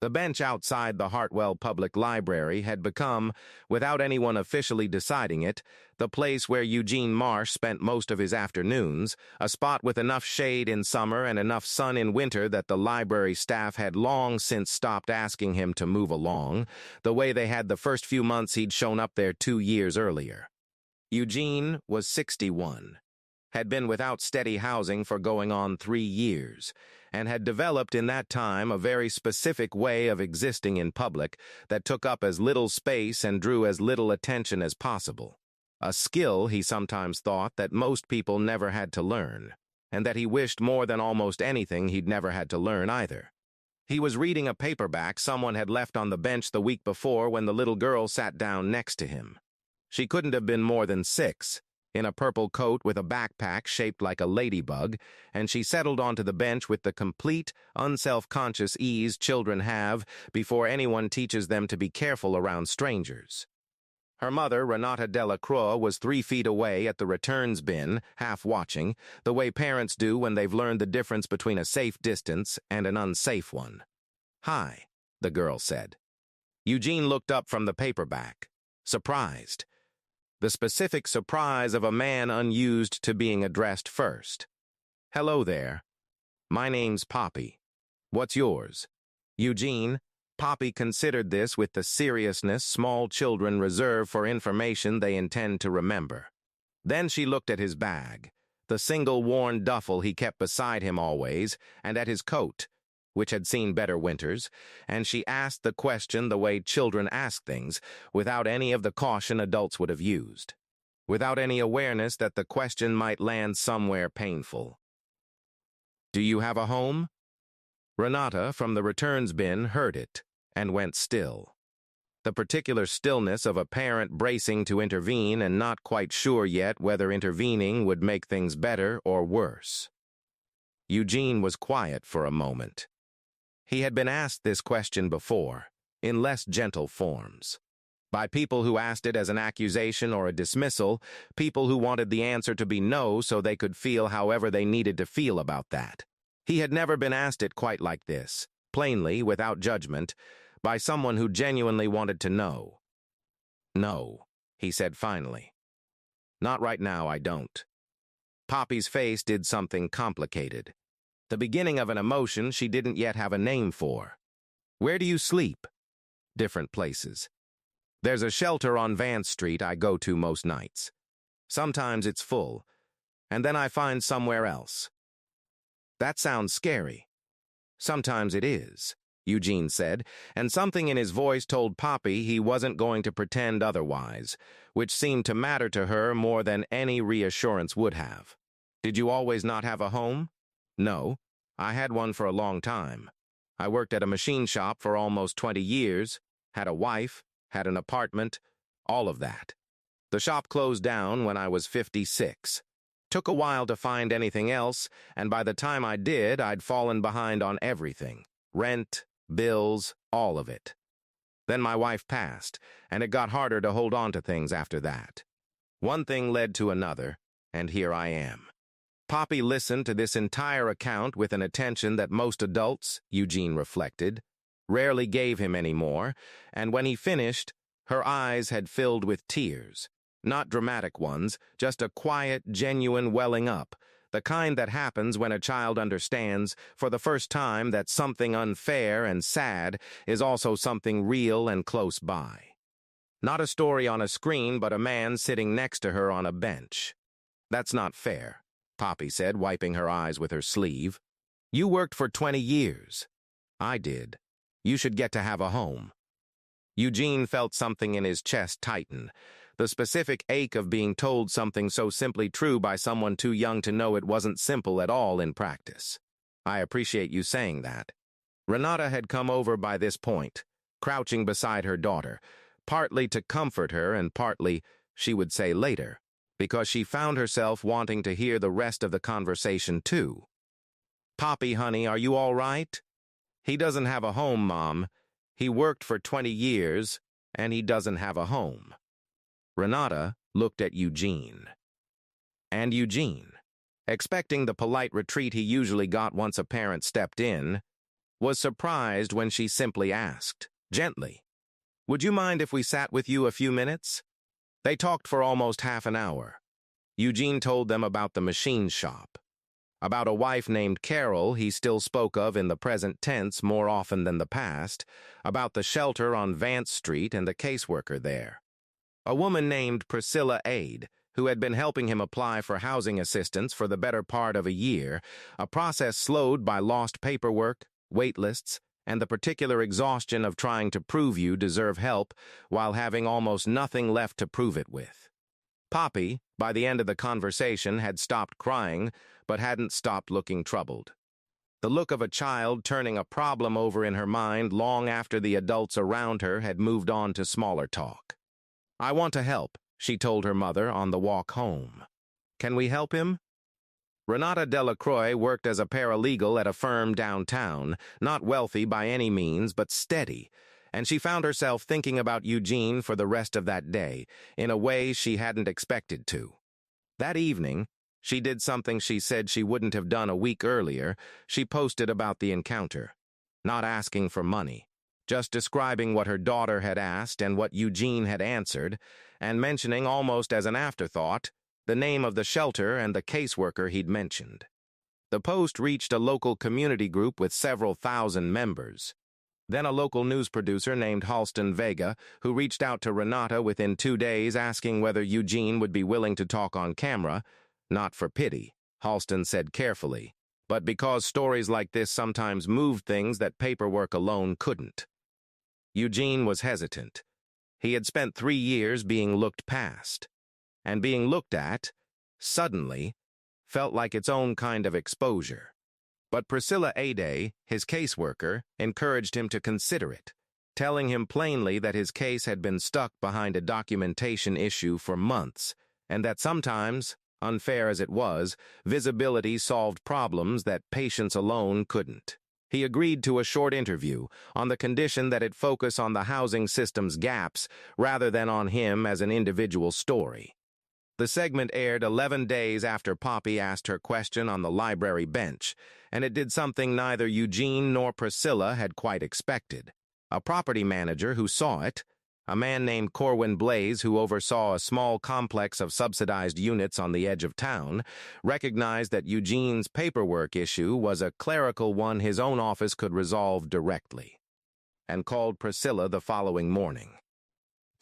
The bench outside the Hartwell Public Library had become, without anyone officially deciding it, the place where Eugene Marsh spent most of his afternoons, a spot with enough shade in summer and enough sun in winter that the library staff had long since stopped asking him to move along, the way they had the first few months he'd shown up there 2 years earlier. Eugene was 61, had been without steady housing for going on 3 years, and had developed in that time a very specific way of existing in public that took up as little space and drew as little attention as possible. A skill, he sometimes thought, that most people never had to learn, and that he wished more than almost anything he'd never had to learn either. He was reading a paperback someone had left on the bench the week before when the little girl sat down next to him. She couldn't have been more than 6, in a purple coat with a backpack shaped like a ladybug, and she settled onto the bench with the complete, unself-conscious ease children have before anyone teaches them to be careful around strangers. Her mother, Renata Delacroix, was 3 feet away at the returns bin, half watching, the way parents do when they've learned the difference between a safe distance and an unsafe one. "Hi," the girl said. Eugene looked up from the paperback, surprised. The specific surprise of a man unused to being addressed first. "Hello there. My name's Poppy. What's yours?" Eugene. Poppy considered this with the seriousness small children reserve for information they intend to remember. Then she looked at his bag, the single worn duffel he kept beside him always, and at his coat, which had seen better winters, and she asked the question the way children ask things, without any of the caution adults would have used, without any awareness that the question might land somewhere painful. "Do you have a home?" Renata, from the returns bin, heard it, and went still. The particular stillness of a parent bracing to intervene and not quite sure yet whether intervening would make things better or worse. Eugene was quiet for a moment. He had been asked this question before, in less gentle forms. By people who asked it as an accusation or a dismissal, people who wanted the answer to be no so they could feel however they needed to feel about that. He had never been asked it quite like this, plainly, without judgment, by someone who genuinely wanted to know. "No," he said finally. "Not right now, I don't." Poppy's face did something complicated. The beginning of an emotion she didn't yet have a name for. "Where do you sleep?" "Different places. There's a shelter on Vance Street I go to most nights. Sometimes it's full, and then I find somewhere else." "That sounds scary." "Sometimes it is," Eugene said, and something in his voice told Poppy he wasn't going to pretend otherwise, which seemed to matter to her more than any reassurance would have. "Did you always not have a home?" "No, I had one for a long time. I worked at a machine shop for almost 20 years, had a wife, had an apartment, all of that. The shop closed down when I was 56. Took a while to find anything else, and by the time I did, I'd fallen behind on everything. Rent, bills, all of it. Then my wife passed, and it got harder to hold on to things after that. One thing led to another, and here I am." Poppy listened to this entire account with an attention that most adults, Eugene reflected, rarely gave him anymore, and when he finished, her eyes had filled with tears. Not dramatic ones, just a quiet, genuine welling up, the kind that happens when a child understands, for the first time, that something unfair and sad is also something real and close by. Not a story on a screen, but a man sitting next to her on a bench. "That's not fair," Poppy said, wiping her eyes with her sleeve. "You worked for 20 years. I did. You should get to have a home." Eugene felt something in his chest tighten, the specific ache of being told something so simply true by someone too young to know it wasn't simple at all in practice. "I appreciate you saying that." Renata had come over by this point, crouching beside her daughter, partly to comfort her and partly, she would say later, because she found herself wanting to hear the rest of the conversation too. "Poppy, honey, are you all right?" "He doesn't have a home, Mom. He worked for 20 years, and he doesn't have a home." Renata looked at Eugene. And Eugene, expecting the polite retreat he usually got once a parent stepped in, was surprised when she simply asked, gently, "Would you mind if we sat with you a few minutes?" They talked for almost half an hour. Eugene told them about the machine shop, about a wife named Carol he still spoke of in the present tense more often than the past, about the shelter on Vance Street and the caseworker there. A woman named Priscilla Ade, who had been helping him apply for housing assistance for the better part of a year, a process slowed by lost paperwork, wait lists, and the particular exhaustion of trying to prove you deserve help while having almost nothing left to prove it with. Poppy, by the end of the conversation, had stopped crying, but hadn't stopped looking troubled. The look of a child turning a problem over in her mind long after the adults around her had moved on to smaller talk. "I want to help," she told her mother on the walk home. "Can we help him?" Renata Delacroix worked as a paralegal at a firm downtown, not wealthy by any means, but steady, and she found herself thinking about Eugene for the rest of that day, in a way she hadn't expected to. That evening, she did something she said she wouldn't have done a week earlier. She posted about the encounter, not asking for money, just describing what her daughter had asked and what Eugene had answered, and mentioning almost as an afterthought the name of the shelter and the caseworker he'd mentioned. The post reached a local community group with several thousand members. Then a local news producer named Halston Vega, who reached out to Renata within 2 days asking whether Eugene would be willing to talk on camera, not for pity, Halston said carefully, but because stories like this sometimes moved things that paperwork alone couldn't. Eugene was hesitant. He had spent 3 years being looked past, and being looked at, suddenly, felt like its own kind of exposure. But Priscilla Ade, his caseworker, encouraged him to consider it, telling him plainly that his case had been stuck behind a documentation issue for months, and that sometimes, unfair as it was, visibility solved problems that patience alone couldn't. He agreed to a short interview, on the condition that it focus on the housing system's gaps rather than on him as an individual story. The segment aired 11 days after Poppy asked her question on the library bench, and it did something neither Eugene nor Priscilla had quite expected. A property manager who saw it, a man named Corwin Blaze who oversaw a small complex of subsidized units on the edge of town, recognized that Eugene's paperwork issue was a clerical one his own office could resolve directly, and called Priscilla the following morning.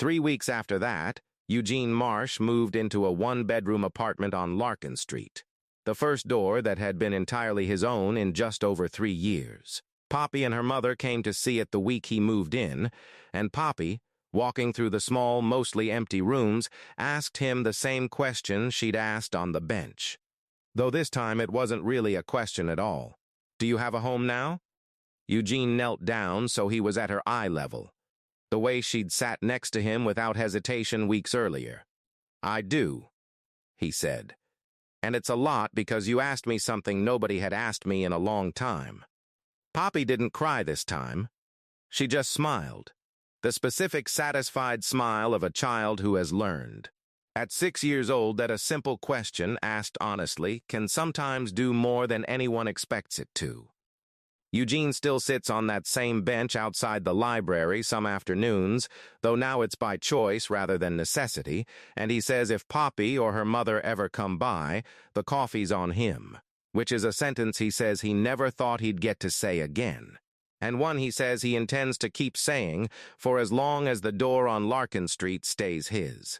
3 weeks after that, Eugene Marsh moved into a one-bedroom apartment on Larkin Street, the first door that had been entirely his own in just over 3 years. Poppy and her mother came to see it the week he moved in, and Poppy, walking through the small, mostly empty rooms, asked him the same question she'd asked on the bench. Though this time it wasn't really a question at all. "Do you have a home now?" Eugene knelt down so he was at her eye level, the way she'd sat next to him without hesitation weeks earlier. "I do," he said. "And it's a lot because you asked me something nobody had asked me in a long time." Poppy didn't cry this time. She just smiled, the specific satisfied smile of a child who has learned. At 6 years old, that a simple question asked honestly can sometimes do more than anyone expects it to. Eugene still sits on that same bench outside the library some afternoons, though now it's by choice rather than necessity, and he says if Poppy or her mother ever come by, the coffee's on him, which is a sentence he says he never thought he'd get to say again, and one he says he intends to keep saying for as long as the door on Larkin Street stays his.